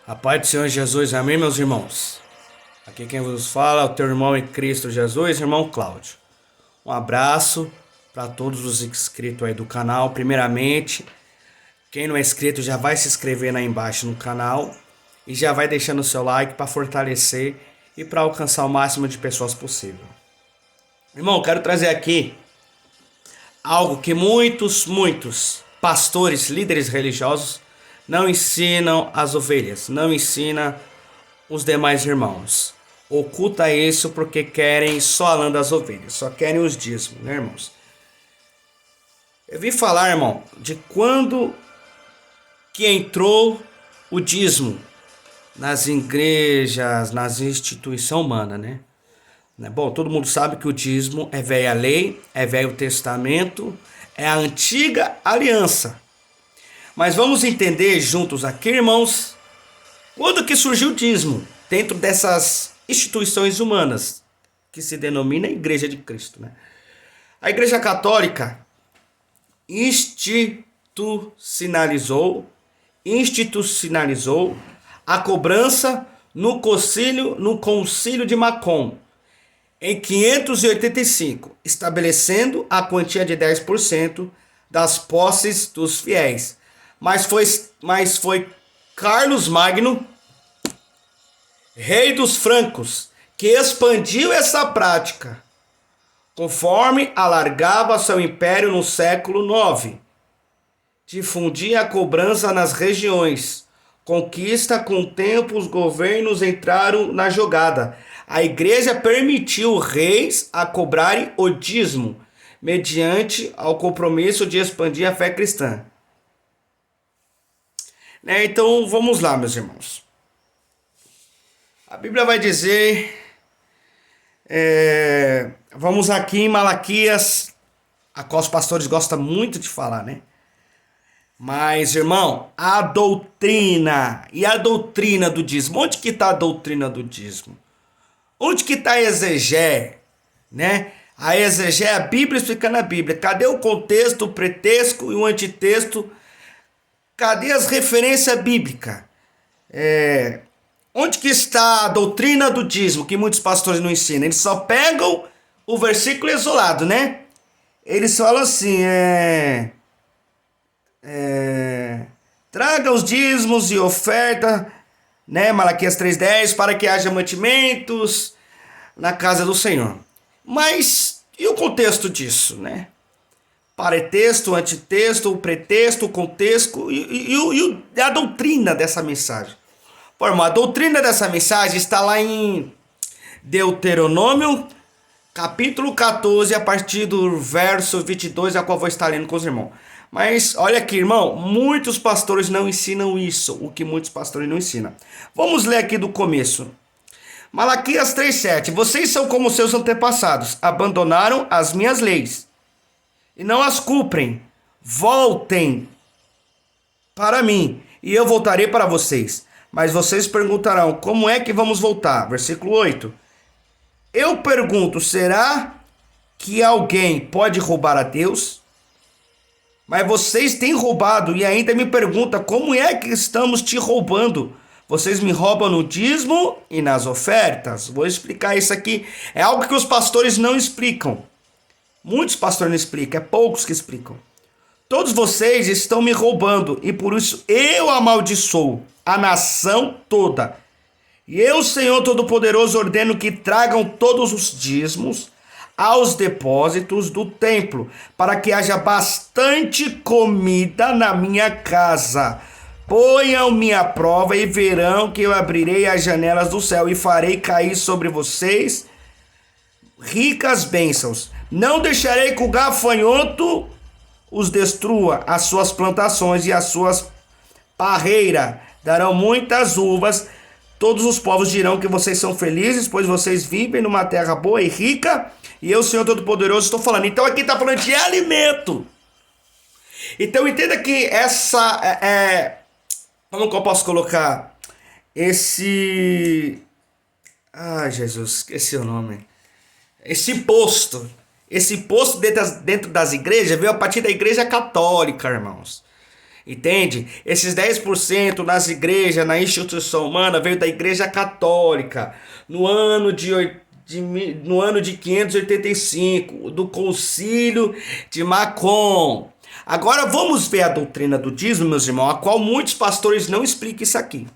A paz do Senhor Jesus, amém, meus irmãos? Aqui quem vos fala é o teu irmão em Cristo Jesus, irmão Cláudio. Um abraço para todos os inscritos aí do canal. Primeiramente, quem não é inscrito já vai se inscrever aí embaixo no canal e já vai deixando o seu like para fortalecer e para alcançar o máximo de pessoas possível. Irmão, quero trazer aqui algo que muitos pastores, líderes religiosos não ensinam as ovelhas, não ensinam os demais irmãos. Oculta isso porque querem só a lã das ovelhas, só querem os dízimos, né, irmãos? Eu vim falar, irmão, de quando que entrou o dízimo nas igrejas, nas instituições humanas, né? Bom, todo mundo sabe que o dízimo é velha lei, é velho testamento, é a antiga aliança. Mas vamos entender juntos aqui, irmãos, quando que surgiu o dízimo dentro dessas instituições humanas que se denomina Igreja de Cristo, né? A Igreja Católica institucionalizou a cobrança no Concílio de Macon em 585, estabelecendo a quantia de 10% das posses dos fiéis. Mas foi Carlos Magno, rei dos francos, que expandiu essa prática, conforme alargava seu império no século IX. Difundia a cobrança nas regiões. Conquista, com o tempo, os governos entraram na jogada. A igreja permitiu reis a cobrarem o dízimo, mediante ao compromisso de expandir a fé cristã. Então vamos lá, meus irmãos. A Bíblia vai dizer, vamos aqui em Malaquias, a qual os pastores gostam muito de falar, né? Mas, irmão, a doutrina do dízimo, onde que está a doutrina do dízimo? Onde que está a exegé, né? A exegé é a Bíblia explicando a Bíblia. Cadê o contexto, o pretexto e o antitexto? Cadê as referências bíblicas? Onde que está a doutrina do dízimo, que muitos pastores não ensinam? Eles só pegam o versículo isolado, né? Eles falam assim, traga os dízimos e oferta, né? Malaquias 3:10, para que haja mantimentos na casa do Senhor. Mas, e o contexto disso, né? Paretexto, antitexto, o pretexto, o contexto e a doutrina dessa mensagem. Pô, irmão, a doutrina dessa mensagem está lá em Deuteronômio, capítulo 14, a partir do verso 22, a qual vou estar lendo com os irmãos. Mas, olha aqui, irmão, muitos pastores não ensinam isso, o que muitos pastores não ensinam. Vamos ler aqui do começo. Malaquias 3:7. Vocês são como seus antepassados, abandonaram as minhas leis e não as cumprem. Voltem para mim e eu voltarei para vocês. Mas vocês perguntarão, como é que vamos voltar? Versículo 8. Eu pergunto, será que alguém pode roubar a Deus? Mas vocês têm roubado e ainda me perguntam, como é que estamos te roubando? Vocês me roubam no dízimo e nas ofertas. Vou explicar isso aqui. É algo que os pastores não explicam. Muitos pastores não explicam, é poucos que explicam. Todos vocês estão me roubando e por isso eu amaldiçoo a nação toda. E eu, Senhor Todo-Poderoso, ordeno que tragam todos os dízimos aos depósitos do templo, para que haja bastante comida na minha casa. Ponham-me à prova e verão que eu abrirei as janelas do céu e farei cair sobre vocês ricas bênçãos. Não deixarei que o gafanhoto os destrua, as suas plantações e as suas parreiras darão muitas uvas. Todos os povos dirão que vocês são felizes, pois vocês vivem numa terra boa e rica, e eu, Senhor Todo-Poderoso, estou falando. Então aqui está falando de alimento. Então entenda que essa como que eu posso colocar? Ai, Jesus, esqueci o nome. Esse imposto dentro das igrejas veio a partir da Igreja Católica, irmãos. Entende? Esses 10% nas igrejas, na instituição humana, veio da Igreja Católica, no ano de 585, do Concílio de Macon. Agora vamos ver a doutrina do dízimo, meus irmãos, a qual muitos pastores não explicam isso aqui.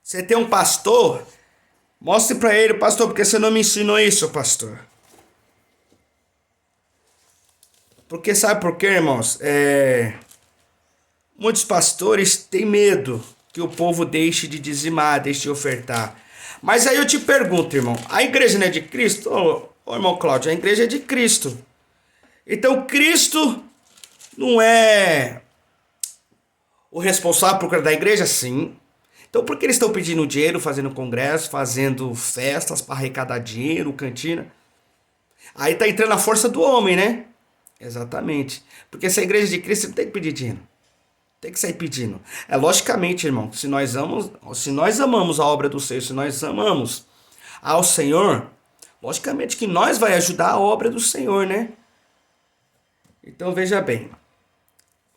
Você tem um pastor, mostre para ele, pastor, porque você não me ensinou isso, pastor. Porque sabe por quê, irmãos? Muitos pastores têm medo que o povo deixe de dizimar, deixe de ofertar. Mas aí eu te pergunto, irmão, a igreja não é de Cristo? Ô irmão Cláudio, a igreja é de Cristo. Então Cristo não é o responsável por cuidar da igreja? Sim. Então por que eles estão pedindo dinheiro, fazendo congresso, fazendo festas para arrecadar dinheiro, cantina? Aí tá entrando a força do homem, né? Exatamente. Porque se a igreja de Cristo não tem que pedir dinheiro. Tem que sair pedindo. Logicamente, irmão, se nós amamos a obra do Senhor, se nós amamos ao Senhor, logicamente que nós vai ajudar a obra do Senhor, né? Então veja bem.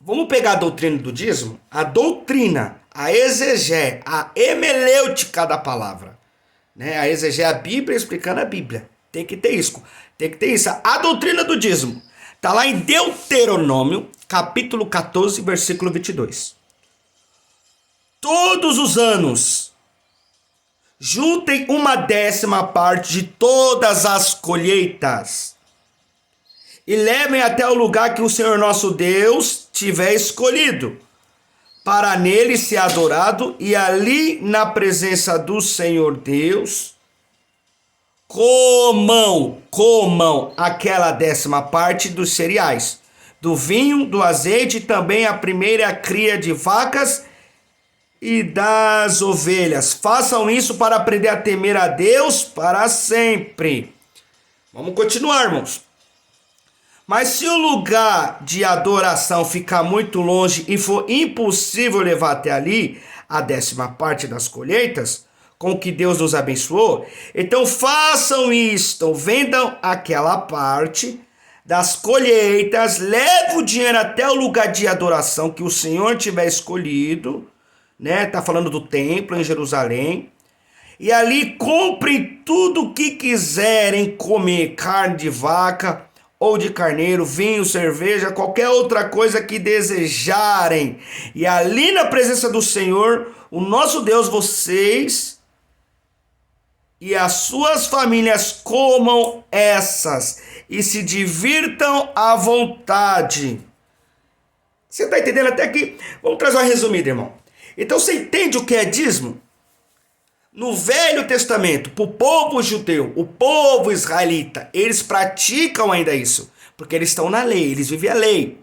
Vamos pegar a doutrina do dízimo? A doutrina, a exegé, a hemelêutica da palavra. Né? A exegé é a Bíblia explicando a Bíblia. Tem que ter isso. Tem que ter isso. A doutrina do dízimo está lá em Deuteronômio, capítulo 14, versículo 22. Todos os anos, juntem 1/10 de todas as colheitas e levem até o lugar que o Senhor nosso Deus tiver escolhido, para nele ser adorado, e ali na presença do Senhor Deus comam aquela 10ª dos cereais, do vinho, do azeite, e também a primeira cria de vacas e das ovelhas. Façam isso para aprender a temer a Deus para sempre. Vamos continuar, irmãos. Mas se o lugar de adoração ficar muito longe e for impossível levar até ali a 10ª das colheitas, com que Deus nos abençoou, então façam isto, vendam aquela parte das colheitas, leve o dinheiro até o lugar de adoração que o Senhor tiver escolhido, né? Tá falando do templo em Jerusalém, e ali comprem tudo o que quiserem comer, carne de vaca ou de carneiro, vinho, cerveja, qualquer outra coisa que desejarem, e ali na presença do Senhor, o nosso Deus, vocês e as suas famílias comam essas e se divirtam à vontade. Você está entendendo até aqui? Vamos trazer uma resumida, irmão. Então você entende o que é dízimo? No Velho Testamento, para o povo judeu, o povo israelita, eles praticam ainda isso, porque eles estão na lei, eles vivem a lei.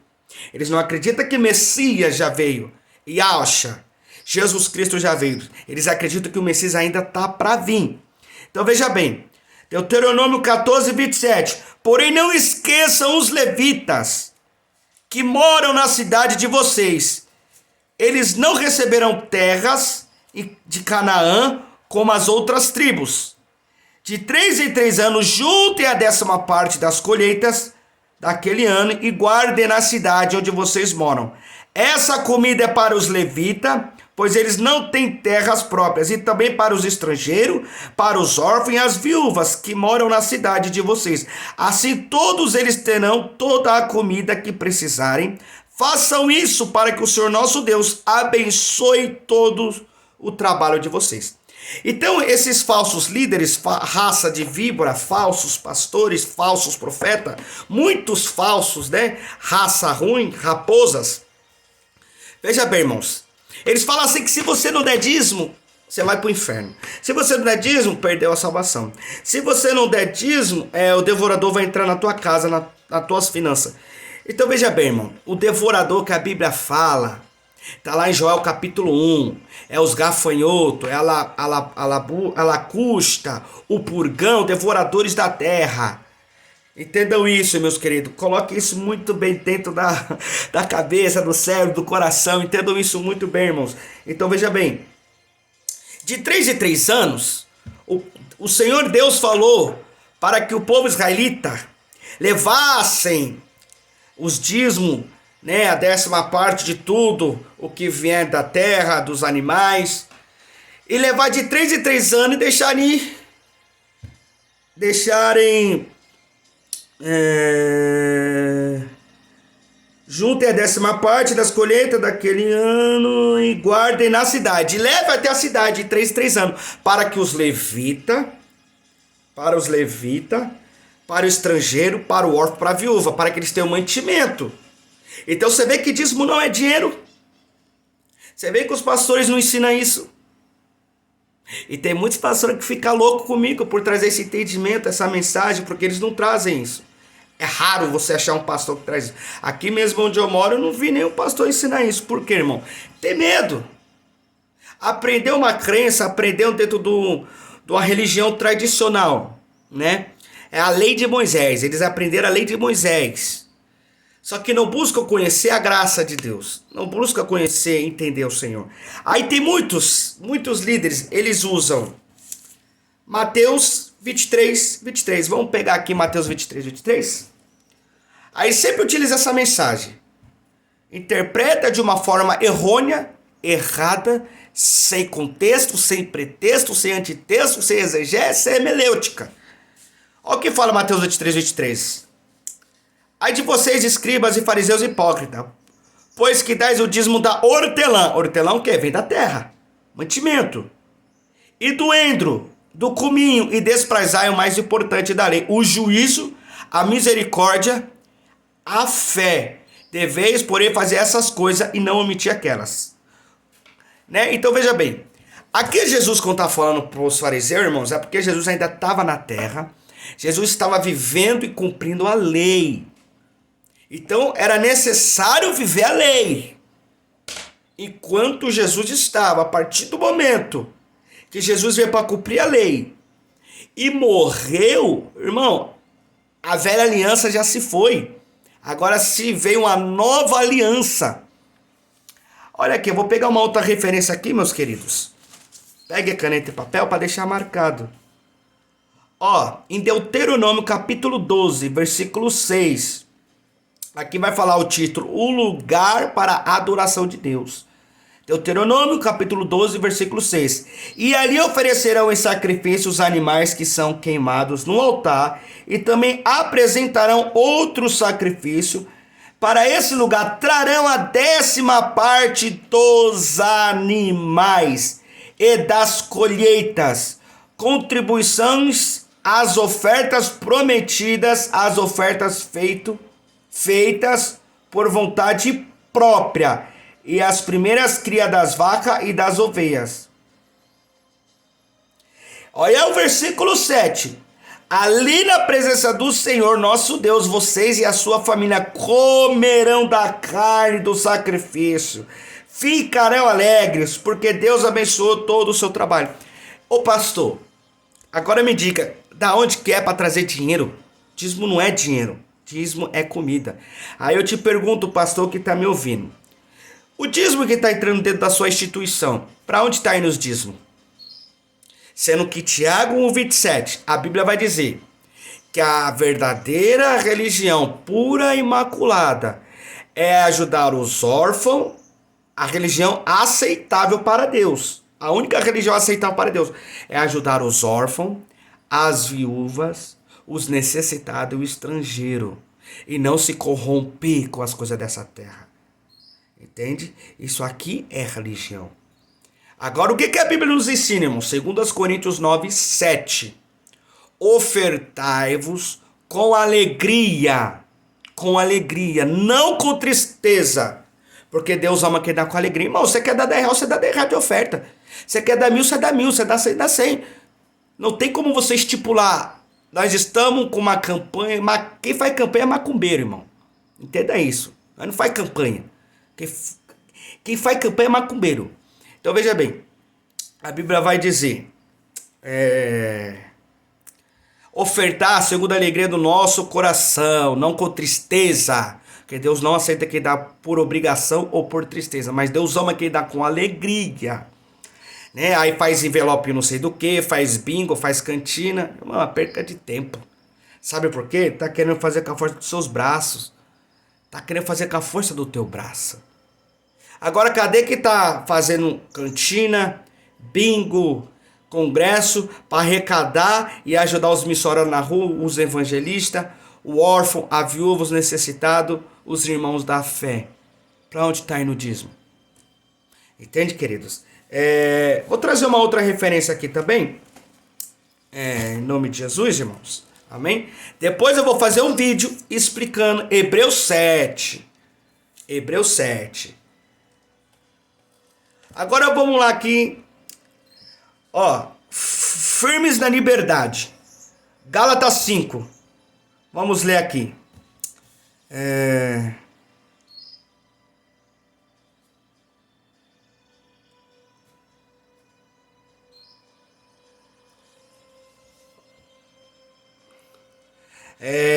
Eles não acreditam que Messias já veio, Yahshua, Jesus Cristo já veio. Eles acreditam que o Messias ainda está para vir. Então veja bem, Deuteronômio 14, 27. Porém não esqueçam os levitas que moram na cidade de vocês. Eles não receberão terras de Canaã como as outras tribos. De 3 em 3 anos, juntem a 10ª das colheitas daquele ano e guardem na cidade onde vocês moram. Essa comida é para os levitas, pois eles não têm terras próprias, e também para os estrangeiros, para os órfãos e as viúvas que moram na cidade de vocês. Assim todos eles terão toda a comida que precisarem. Façam isso para que o Senhor nosso Deus abençoe todo o trabalho de vocês. Então esses falsos líderes, raça de víbora, falsos pastores, falsos profetas, muitos falsos, né? Raça ruim, raposas. Veja bem, irmãos. Eles falam assim que se você não der dízimo, você vai para o inferno. Se você não der dízimo, perdeu a salvação. Se você não der dízimo, o devorador vai entrar na tua casa, nas tuas finanças. Então veja bem, irmão. O devorador que a Bíblia fala, está lá em Joel capítulo 1. É os gafanhotos, é a lacusta, o purgão, devoradores da terra. Entendam isso, meus queridos. Coloque isso muito bem dentro da cabeça, do cérebro, do coração. Entendam isso muito bem, irmãos. Então veja bem. De 3 em 3 anos, o Senhor Deus falou para que o povo israelita levassem os dízimos né? A 10ª parte de tudo o que vier da terra, dos animais. E levar de 3 em 3 anos e deixarem juntem a 10ª parte das colheitas daquele ano e guardem na cidade. Leve até a cidade de 3 em 3 anos, para os levita, para o estrangeiro, para o órfão, para a viúva, para que eles tenham mantimento. Então você vê que dízimo não é dinheiro. Você vê que os pastores não ensinam isso. E tem muitos pastores que ficam loucos comigo por trazer esse entendimento, essa mensagem, porque eles não trazem isso. É raro você achar um pastor que traz isso. Aqui mesmo onde eu moro, eu não vi nenhum pastor ensinar isso. Por quê, irmão? Tem medo. Aprendeu uma crença, aprendeu dentro de uma religião tradicional, né? É a lei de Moisés. Eles aprenderam a lei de Moisés. Só que não buscam conhecer a graça de Deus. Não buscam conhecer e entender o Senhor. Aí tem muitos líderes, eles usam Mateus 23. Vamos pegar aqui Mateus 23. Aí sempre utiliza essa mensagem. Interpreta de uma forma errônea, errada, sem contexto, sem pretexto, sem antitexto, sem exegese, sem hermenêutica. Olha o que fala Mateus 23. Ai de vocês, escribas e fariseus hipócritas, pois que dais o dízimo da hortelã. Hortelã o quê? Vem da terra. Mantimento. E do endro, do cominho, e desprezai o mais importante da lei, o juízo, a misericórdia, a fé. Deveis, porém, fazer essas coisas e não omitir aquelas. Né? Então veja bem. Aqui Jesus, quando está falando para os fariseus, irmãos, é porque Jesus ainda estava na terra. Jesus estava vivendo e cumprindo a lei. Então era necessário viver a lei. Enquanto Jesus estava, a partir do momento que Jesus veio para cumprir a lei e morreu, irmão, a velha aliança já se foi. Agora se veio uma nova aliança. Olha aqui, eu vou pegar uma outra referência aqui, meus queridos. Pegue caneta e papel para deixar marcado. Ó, em Deuteronômio capítulo 12, versículo 6. Aqui vai falar o título, o lugar para a adoração de Deus. Deuteronômio capítulo 12, versículo 6. E ali oferecerão em sacrifício os animais que são queimados no altar, e também apresentarão outro sacrifício. Para esse lugar trarão a 10ª parte dos animais e das colheitas, contribuições às ofertas prometidas, às ofertas feitas por vontade própria, e as primeiras crias das vacas e das ovelhas. Olha o versículo 7. Ali na presença do Senhor nosso Deus, vocês e a sua família comerão da carne do sacrifício, ficarão alegres, porque Deus abençoou todo o seu trabalho. Ô pastor, agora me diga, da onde que é para trazer dinheiro? Dízimo não é dinheiro, dízimo é comida. Aí eu te pergunto, pastor que está me ouvindo, o dízimo que está entrando dentro da sua instituição, para onde está indo os dízimos? Sendo que Tiago 1,27, a Bíblia vai dizer que a verdadeira religião pura e imaculada é ajudar os órfãos, a religião aceitável para Deus. A única religião aceitável para Deus é ajudar os órfãos, as viúvas, os necessitados e o estrangeiro. E não se corromper com as coisas dessa terra. Entende? Isso aqui é religião. Agora, o que a Bíblia nos ensina, irmão? 2 Coríntios 9, 7. Ofertai-vos com alegria, não com tristeza, porque Deus ama quem dá com alegria. Irmão, você quer dar 10 reais, você dá 10 reais de oferta. Você quer dar 1.000, você dá 1.000, você dá 100, dá 100. Não tem como você estipular. Nós estamos com uma campanha, quem faz campanha é macumbeiro, irmão. Entenda isso. Nós não faz campanha. Quem faz campanha é macumbeiro. Então veja bem, a Bíblia vai dizer, ofertar segundo a alegria do nosso coração, não com tristeza, porque Deus não aceita quem dá por obrigação ou por tristeza, mas Deus ama quem dá com alegria, né? Aí faz envelope não sei do que, faz bingo, faz cantina, uma perca de tempo. Sabe por quê? Tá querendo fazer com a força dos seus braços. Tá querendo fazer com a força do teu braço. Agora, cadê que tá fazendo cantina, bingo, congresso para arrecadar e ajudar os missionários na rua, os evangelistas, o órfão, a viúva, os necessitados, os irmãos da fé? Para onde está indo o dízimo? Entende, queridos? Vou trazer uma outra referência aqui também. Em nome de Jesus, irmãos. Amém? Depois eu vou fazer um vídeo explicando Hebreus 7. Hebreus 7. Agora vamos lá aqui. Ó, firmes na liberdade. Gálatas 5. Vamos ler aqui.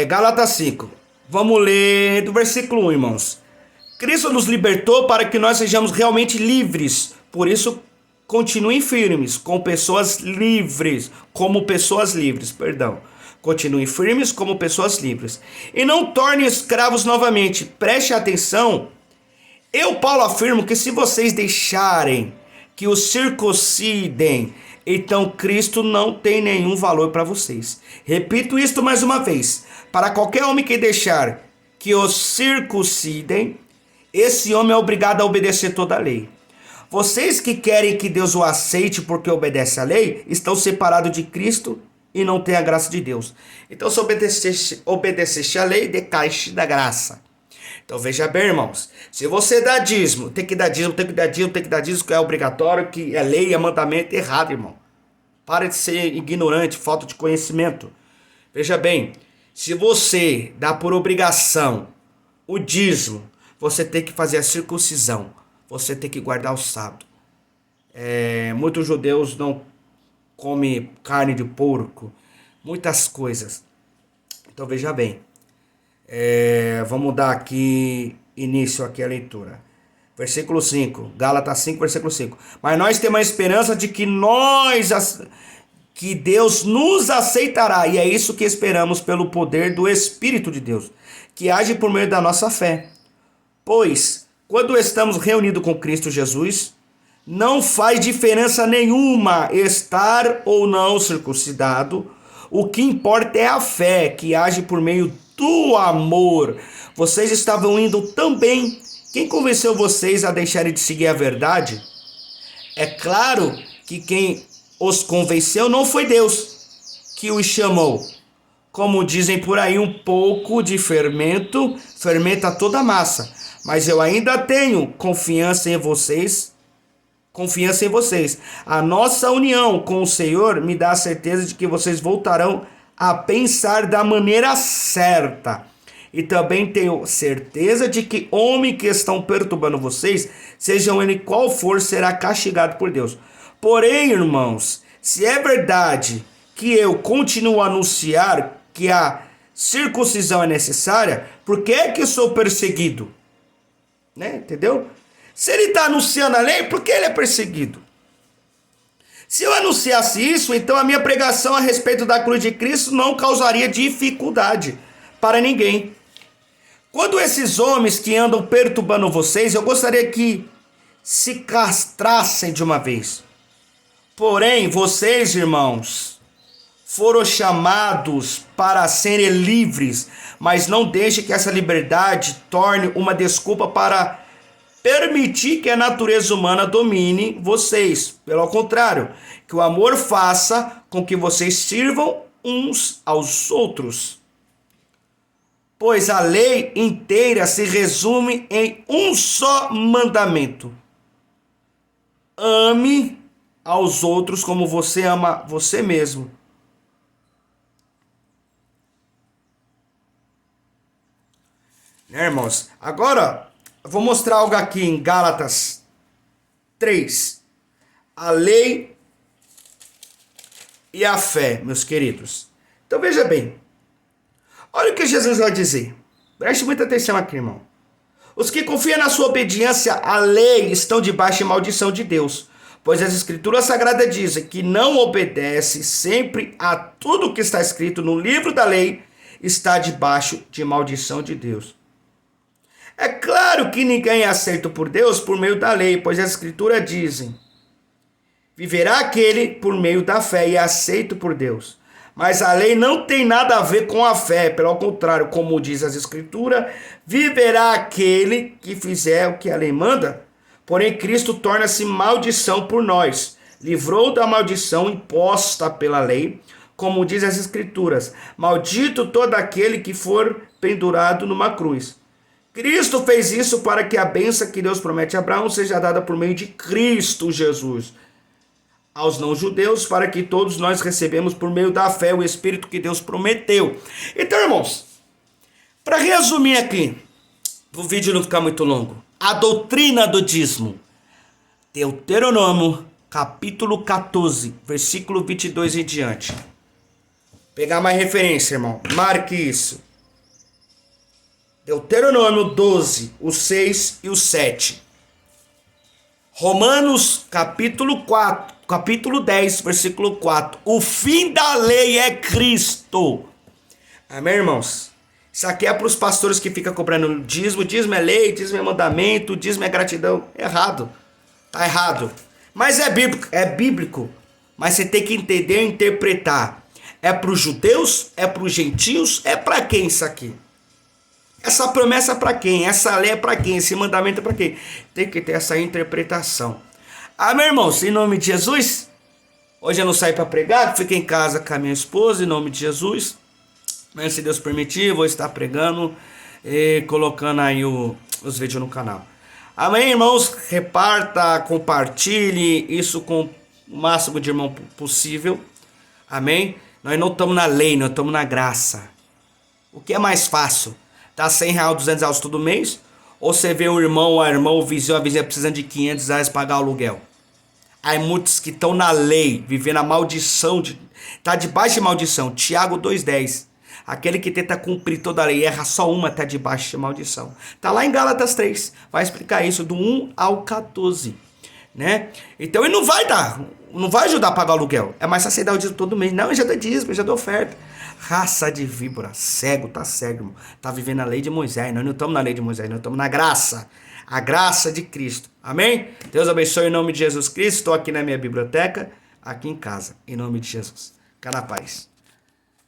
Gálatas 5. Vamos ler do versículo 1, irmãos. Cristo nos libertou para que nós sejamos realmente livres. Por isso, continuem firmes, como pessoas livres. Continuem firmes como pessoas livres. E não tornem escravos novamente. Preste atenção. Eu, Paulo, afirmo que se vocês deixarem que os circuncidem, então Cristo não tem nenhum valor para vocês. Repito isto mais uma vez. Para qualquer homem que deixar que os circuncidem, esse homem é obrigado a obedecer toda a lei. Vocês que querem que Deus o aceite porque obedece à lei, estão separados de Cristo e não têm a graça de Deus. Então, se obedeceste à lei, decaíste da graça. Então, veja bem, irmãos. Se você dá dízimo, tem que dar dízimo, que é obrigatório, que é lei, é mandamento, errado, irmão. Pare de ser ignorante, falta de conhecimento. Veja bem, se você dá por obrigação o dízimo, você tem que fazer a circuncisão. Você tem que guardar o sábado. Muitos judeus não comem carne de porco. Muitas coisas. Então veja bem. Vamos dar aqui início aqui à leitura. Versículo 5. Gálatas 5, versículo 5. Mas nós temos a esperança de que Deus nos aceitará. E é isso que esperamos pelo poder do Espírito de Deus, que age por meio da nossa fé. Pois, quando estamos reunidos com Cristo Jesus, não faz diferença nenhuma estar ou não circuncidado. O que importa é a fé que age por meio do amor. Vocês estavam indo tão bem. Quem convenceu vocês a deixarem de seguir a verdade? É claro que quem os convenceu não foi Deus que os chamou. Como dizem por aí, um pouco de fermento fermenta toda a massa. Mas eu ainda tenho confiança em vocês. A nossa união com o Senhor me dá a certeza de que vocês voltarão a pensar da maneira certa. E também tenho certeza de que homem que estão perturbando vocês, sejam ele qual for, será castigado por Deus. Porém, irmãos, se é verdade que eu continuo a anunciar que a circuncisão é necessária, por que é que sou perseguido? Entendeu? Se ele está anunciando a lei, por que ele é perseguido? Se eu anunciasse isso, então a minha pregação a respeito da cruz de Cristo não causaria dificuldade para ninguém. Quando esses homens que andam perturbando vocês, eu gostaria que se castrassem de uma vez. Porém, vocês, irmãos, foram chamados para serem livres, mas não deixe que essa liberdade torne uma desculpa para permitir que a natureza humana domine vocês. Pelo contrário, que o amor faça com que vocês sirvam uns aos outros. Pois a lei inteira se resume em um só mandamento: ame aos outros como você ama você mesmo. Irmãos, agora eu vou mostrar algo aqui em Gálatas 3. A lei e a fé, meus queridos. Então veja bem. Olha o que Jesus vai dizer. Preste muita atenção aqui, irmão. Os que confiam na sua obediência à lei estão debaixo de maldição de Deus. Pois as Escrituras Sagradas dizem que não obedece sempre a tudo que está escrito no livro da lei está debaixo de maldição de Deus. É claro que ninguém é aceito por Deus por meio da lei, pois as escrituras dizem: viverá aquele por meio da fé e é aceito por Deus. Mas a lei não tem nada a ver com a fé, pelo contrário, como diz as escrituras, viverá aquele que fizer o que a lei manda. Porém, Cristo torna-se maldição por nós, livrou da maldição imposta pela lei, como diz as escrituras: maldito todo aquele que for pendurado numa cruz. Cristo fez isso para que a bênção que Deus promete a Abraão seja dada por meio de Cristo Jesus aos não-judeus, para que todos nós recebemos por meio da fé o Espírito que Deus prometeu. Então, irmãos, para resumir aqui, para o vídeo não ficar muito longo, a doutrina do dízimo, Deuteronômio, capítulo 14, versículo 22 em diante. Pegar mais referência, irmão, marque isso. Deuteronômio 12, o 6 e o 7. Romanos, capítulo 10, versículo 4. O fim da lei é Cristo. Amém, irmãos? Isso aqui é para os pastores que ficam cobrando dízimo. Dízimo é lei, dízimo é mandamento, dízimo é gratidão. Errado. Tá errado. Mas é bíblico. Mas você tem que entender e interpretar. É para os judeus? É para os gentios? É para quem isso aqui? Essa promessa é para quem? Essa lei é para quem? Esse mandamento é para quem? Tem que ter essa interpretação. Amém, irmãos? Em nome de Jesus. Hoje eu não saí para pregar, fiquei em casa com a minha esposa, em nome de Jesus. Mas se Deus permitir, vou estar pregando e colocando aí os vídeos no canal. Amém, irmãos? Reparta, compartilhe isso com o máximo de irmão possível. Amém? Nós não estamos na lei, nós estamos na graça. O que é mais fácil? Dá R$100, R$200 todo mês? Ou você vê o irmão, a irmã, o vizinho, a vizinha precisando de R$500 pagar o aluguel? Há muitos que estão na lei, vivendo a maldição, tá debaixo de maldição. Tiago 2,10. Aquele que tenta cumprir toda a lei e erra só uma, está debaixo de maldição. Tá lá em Gálatas 3. Vai explicar isso do 1 ao 14. Né? Então ele não vai dar, não vai ajudar a pagar o aluguel. É mais fácil você dar o dízimo todo mês. Não, eu já dou dízimo, eu já dou oferta. Raça de víbora, cego, tá cego, irmão. Tá vivendo a lei de Moisés. Nós não estamos na lei de Moisés, nós estamos na graça. A graça de Cristo. Amém? Deus abençoe em nome de Jesus Cristo. Estou aqui na minha biblioteca, aqui em casa. Em nome de Jesus. Fica na paz.